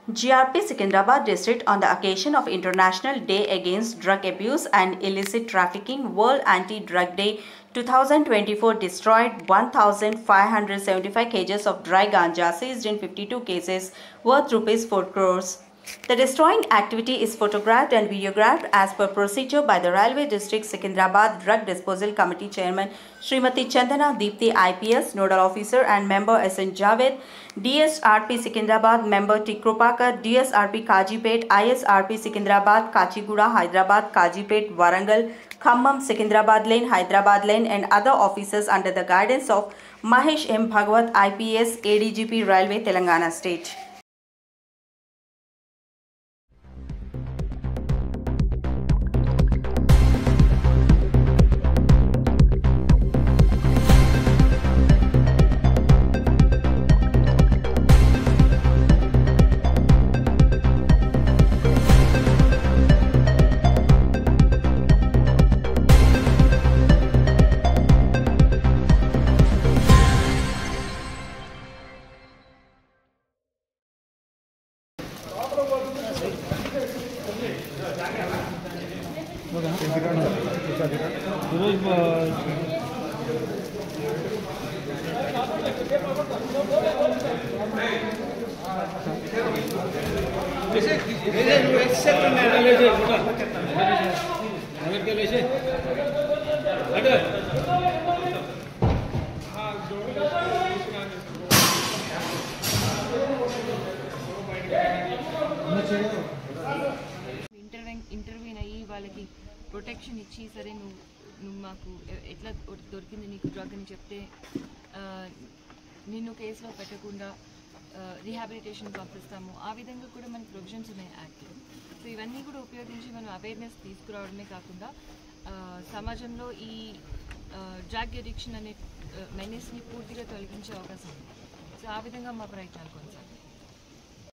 GRP Secunderabad District on the occasion of International Day Against Drug Abuse and Illicit Trafficking World Anti-Drug Day 2024 destroyed 1,575 kgs of dry ganja seized in 52 cases worth ₹4 crores. The destroying activity is photographed and videographed as per procedure by the Railway District Secunderabad Drug Disposal Committee Chairman Srimati Chandana Deepthi IPS, Nodal Officer and Member SN Javed, DSRP Secunderabad Member T. Krupakar, DSRP Kajipet, ISRP Secunderabad, Kachiguda, Hyderabad, Kajipet, Warangal, Khammam, Secunderabad Lane, Hyderabad Lane and other officers under the guidance of Mahesh M. Bhagwat IPS, ADGP Railway, Telangana State. Intervene అయ్యి వాళ్ళకి protection ఇచ్చి సరే నువ్వు మాకు ఎట్లా దొరికింది నీకు drug అని చెప్తే నిన్ను కేసులో పెట్టకుండా రీహాబిలిటేషన్ పంపిస్తాము. ఆ విధంగా కూడా మనకి ప్రొవిజన్స్ ఉన్నాయి యాక్ట్లో. సో ఇవన్నీ కూడా ఉపయోగించి మనం అవేర్నెస్ తీసుకురావడమే కాకుండా సమాజంలో ఈ డ్రగ్ అడిక్షన్ అనే మెనేస్ని పూర్తిగా తొలగించే అవకాశం ఉంది. సో ఆ విధంగా మా ప్రయత్నాలు కొనసాగుతాయి.